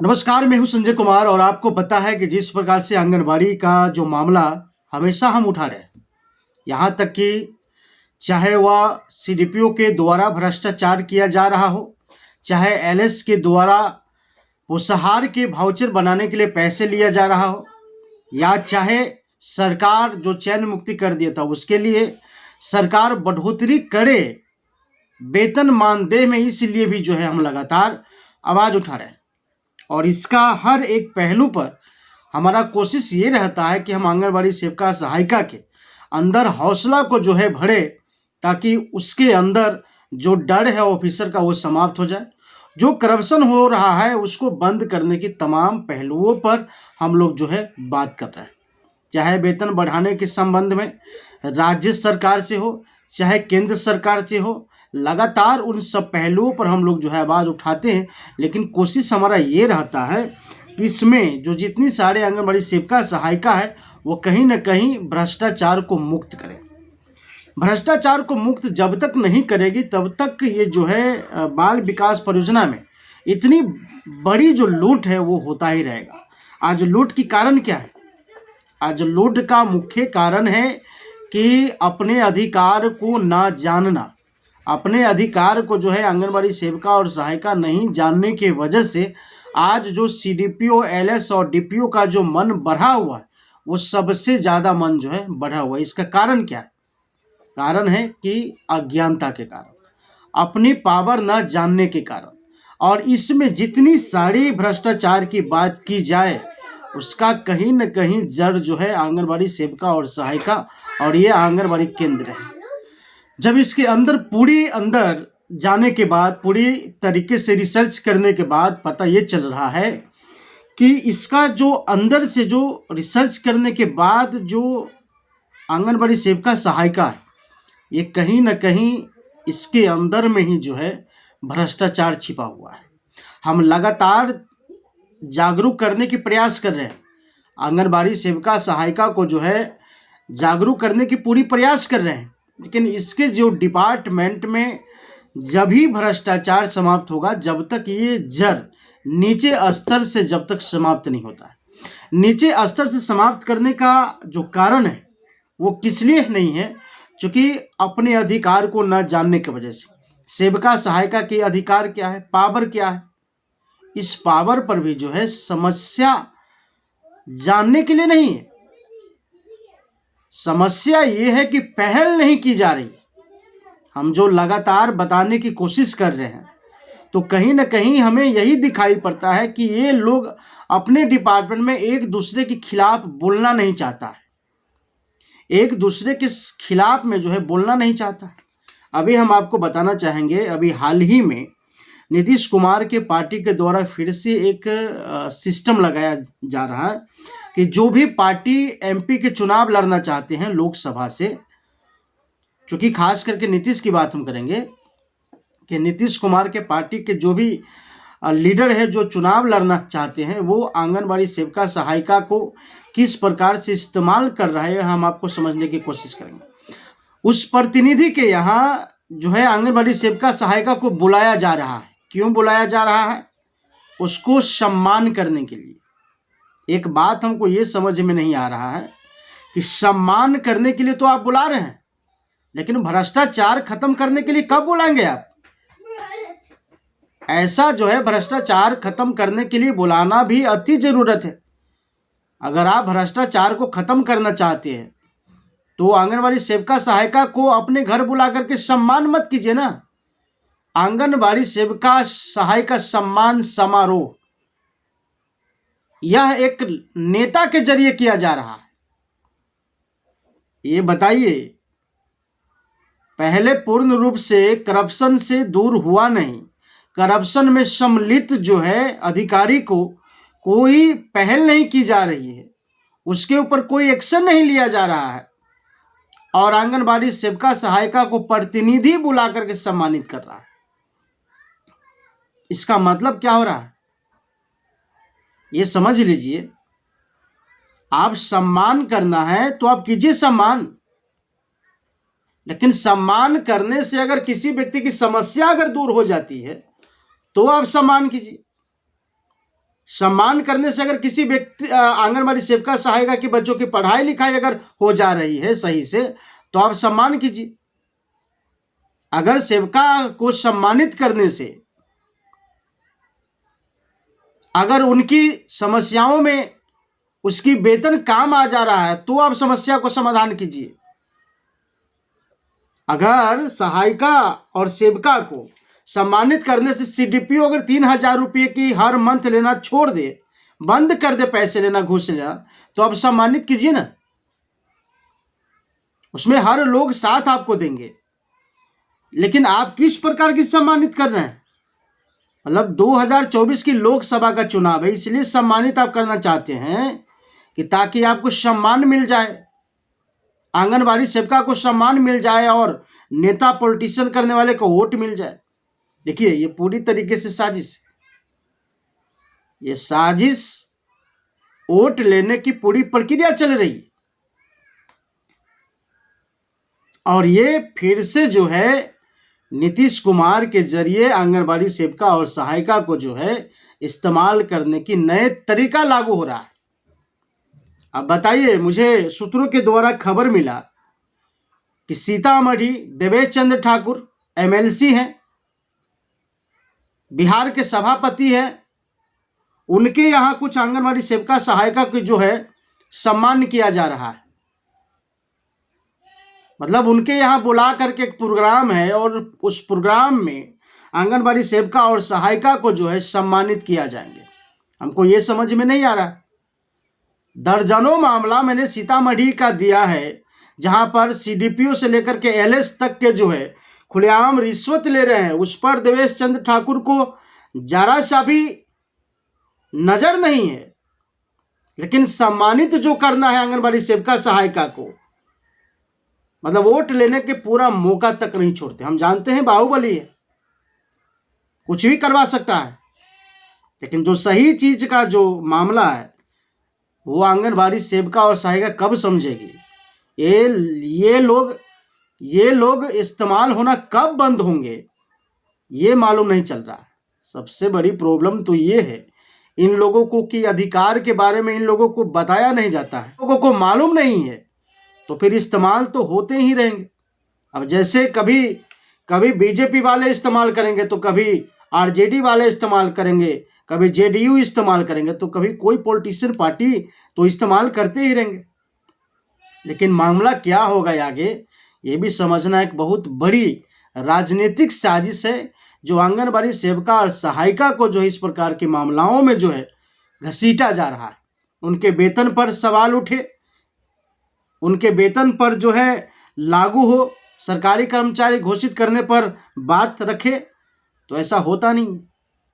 नमस्कार, मैं हूं संजय कुमार और आपको पता है कि जिस प्रकार से आंगनबाड़ी का जो मामला हमेशा हम उठा रहे हैं, यहाँ तक कि चाहे वह सीडीपीओ के द्वारा भ्रष्टाचार किया जा रहा हो, चाहे एलएस के द्वारा पोषाहार के वाउचर बनाने के लिए पैसे लिया जा रहा हो, या चाहे सरकार जो चयन मुक्ति कर दिया था उसके लिए सरकार बढ़ोतरी करे वेतन मानदेय में, इसलिए भी जो है हम लगातार आवाज उठा रहे हैं। और इसका हर एक पहलू पर हमारा कोशिश ये रहता है कि हम आंगनबाड़ी सेविका सहायिका के अंदर हौसला को जो है भरे, ताकि उसके अंदर जो डर है ऑफिसर का वो समाप्त हो जाए। जो करप्शन हो रहा है उसको बंद करने की तमाम पहलुओं पर हम लोग जो है बात कर रहे हैं, चाहे वेतन बढ़ाने के संबंध में राज्य सरकार से हो, चाहे केंद्र सरकार से हो। लगातार उन सब पहलुओं पर हम लोग जो है आवाज़ उठाते हैं, लेकिन कोशिश हमारा ये रहता है कि इसमें जो जितनी सारे आंगनबाड़ी सेविका सहायिका है वो कहीं ना कहीं भ्रष्टाचार को मुक्त करें। भ्रष्टाचार को मुक्त जब तक नहीं करेगी तब तक ये जो है बाल विकास परियोजना में इतनी बड़ी जो लूट है वो होता ही रहेगा। आज लूट की कारण क्या है? आज लूट का मुख्य कारण है कि अपने अधिकार को ना जानना। अपने अधिकार को जो है आंगनबाड़ी सेविका और सहायिका नहीं जानने की वजह से आज जो सीडीपीओ, एलएस और डीपीओ का जो मन बढ़ा हुआ है वो सबसे ज़्यादा मन जो है बढ़ा हुआ है। इसका कारण क्या है? कारण है कि अज्ञानता के कारण, अपनी पावर न जानने के कारण। और इसमें जितनी सारी भ्रष्टाचार की बात की जाए उसका कहीं न कहीं जड़ जो है आंगनबाड़ी सेविका और सहायिका और ये आंगनबाड़ी केंद्र है। जब इसके अंदर जाने के बाद, पूरी तरीके से रिसर्च करने के बाद पता ये चल रहा है कि इसका जो अंदर से जो रिसर्च करने के बाद जो आंगनबाड़ी सेविका सहायिका है, ये कहीं ना कहीं इसके अंदर में ही जो है भ्रष्टाचार छिपा हुआ है। हम लगातार जागरूक करने की प्रयास कर रहे हैं, आंगनबाड़ी सेविका सहायिका को जो है जागरूक करने की पूरी प्रयास कर रहे हैं, लेकिन इसके जो डिपार्टमेंट में जब ही भ्रष्टाचार समाप्त होगा, जब तक ये जड़ नीचे स्तर से जब तक समाप्त नहीं होता है। नीचे स्तर से समाप्त करने का जो कारण है वो किस लिए नहीं है, क्योंकि अपने अधिकार को न जानने की वजह से। सेविका सहायिका के अधिकार क्या है, पावर क्या है, इस पावर पर भी जो है समस्या जानने के लिए नहीं है। समस्या ये है कि पहल नहीं की जा रही। हम जो लगातार बताने की कोशिश कर रहे हैं तो कहीं ना कहीं हमें यही दिखाई पड़ता है कि ये लोग अपने डिपार्टमेंट में एक दूसरे के खिलाफ बोलना नहीं चाहता है, एक दूसरे के खिलाफ में जो है बोलना नहीं चाहता है। अभी हम आपको बताना चाहेंगे, अभी हाल ही में नीतीश कुमार के पार्टी के द्वारा फिर से एक सिस्टम लगाया जा रहा है कि जो भी पार्टी एमपी के चुनाव लड़ना चाहते हैं लोकसभा से, चूंकि खास करके नीतीश की बात हम करेंगे कि नीतीश कुमार के पार्टी के जो भी लीडर है जो चुनाव लड़ना चाहते हैं, वो आंगनबाड़ी सेविका सहायिका को किस प्रकार से इस्तेमाल कर रहा है हम आपको समझने की कोशिश करेंगे। उस प्रतिनिधि के यहाँ जो है आंगनबाड़ी सेविका सहायिका को बुलाया जा रहा है। क्यों बुलाया जा रहा है? उसको सम्मान करने के लिए। एक बात हमको ये समझ में नहीं आ रहा है कि सम्मान करने के लिए तो आप बुला रहे हैं, लेकिन भ्रष्टाचार खत्म करने के लिए कब बुलाएंगे आप? ऐसा जो है भ्रष्टाचार खत्म करने के लिए बुलाना भी अति जरूरत है। अगर आप भ्रष्टाचार को खत्म करना चाहते हैं तो आंगनबाड़ी सेविका सहायिका को अपने घर बुला करके सम्मान मत कीजिए ना। आंगनबाड़ी सेविका सहायिका सम्मान समारोह यह एक नेता के जरिए किया जा रहा है। ये बताइए, पहले पूर्ण रूप से करप्शन से दूर हुआ नहीं, करप्शन में सम्मिलित जो है अधिकारी को कोई पहल नहीं की जा रही है, उसके ऊपर कोई एक्शन नहीं लिया जा रहा है, और आंगनबाड़ी सेविका सहायिका को प्रतिनिधि बुला करके सम्मानित कर रहा है। इसका मतलब क्या हो रहा है ये समझ लीजिए। आप सम्मान करना है तो आप कीजिए सम्मान, लेकिन सम्मान करने से अगर किसी व्यक्ति की समस्या अगर दूर हो जाती है तो आप सम्मान कीजिए। सम्मान करने से अगर किसी व्यक्ति आंगनबाड़ी सेविका सहायिका के बच्चों की पढ़ाई लिखाई अगर हो जा रही है सही से, तो आप सम्मान कीजिए। अगर सेविका को सम्मानित करने से अगर उनकी समस्याओं में उसकी वेतन काम आ जा रहा है, तो आप समस्या को समाधान कीजिए। अगर सहायिका और सेविका को सम्मानित करने से सीडीपीओ अगर 3,000 रुपये की हर मंथ लेना छोड़ दे, बंद कर दे पैसे लेना, घूस लेना, तो आप सम्मानित कीजिए ना। उसमें हर लोग साथ आपको देंगे, लेकिन आप किस प्रकार की सम्मानित कर रहे हैं? मतलब 2024 की लोकसभा का चुनाव है, इसलिए सम्मानित आप करना चाहते हैं कि ताकि आपको सम्मान मिल जाए, आंगनबाड़ी सेविका को सम्मान मिल जाए और नेता पॉलिटिशियन करने वाले को वोट मिल जाए। देखिए, ये पूरी तरीके से साजिश, ये साजिश, वोट लेने की पूरी प्रक्रिया चल रही, और ये फिर से जो है नीतीश कुमार के जरिए आंगनबाड़ी सेविका और सहायिका को जो है इस्तेमाल करने की नए तरीका लागू हो रहा है। अब बताइए, मुझे सूत्रों के द्वारा खबर मिला कि सीतामढ़ी देवेश चंद्र ठाकुर एमएलसी हैं, बिहार के सभापति हैं, उनके यहाँ कुछ आंगनबाड़ी सेविका सहायिका को जो है सम्मान किया जा रहा है। मतलब उनके यहाँ बुला करके एक प्रोग्राम है और उस प्रोग्राम में आंगनबाड़ी सेविका और सहायिका को जो है सम्मानित किया जाएंगे। हमको ये समझ में नहीं आ रहा। दर्जनों मामला मैंने सीतामढ़ी का दिया है, जहां पर सीडीपीओ से लेकर के एलएस तक के जो है खुलेआम रिश्वत ले रहे हैं। उस पर देवेश चंद्र ठाकुर को जरा सा भी नजर नहीं है, लेकिन सम्मानित जो करना है आंगनबाड़ी सेविका सहायिका को, मतलब वोट लेने के पूरा मौका तक नहीं छोड़ते। हम जानते हैं बाहुबली है, कुछ भी करवा सकता है, लेकिन जो सही चीज का जो मामला है वो आंगनबाड़ी सेविका और सहायिका कब समझेगी? ये लोग इस्तेमाल होना कब बंद होंगे, ये मालूम नहीं चल रहा है। सबसे बड़ी प्रॉब्लम तो ये है, इन लोगों को कि अधिकार के बारे में इन लोगों को बताया नहीं जाता है, लोगों को मालूम नहीं है, तो फिर इस्तेमाल तो होते ही रहेंगे। अब जैसे कभी बीजेपी वाले इस्तेमाल करेंगे, तो कभी आरजेडी वाले इस्तेमाल करेंगे, कभी जेडीयू इस्तेमाल करेंगे, तो कभी कोई पॉलिटिशियन पार्टी तो इस्तेमाल करते ही रहेंगे। लेकिन मामला क्या होगा आगे, ये भी समझना एक बहुत बड़ी राजनीतिक साजिश है, जो आंगनबाड़ी सेविका और सहायिका को जो इस प्रकार के मामलों में जो है घसीटा जा रहा है। उनके वेतन पर सवाल उठे, उनके वेतन पर जो है लागू हो, सरकारी कर्मचारी घोषित करने पर बात रखे, तो ऐसा होता नहीं।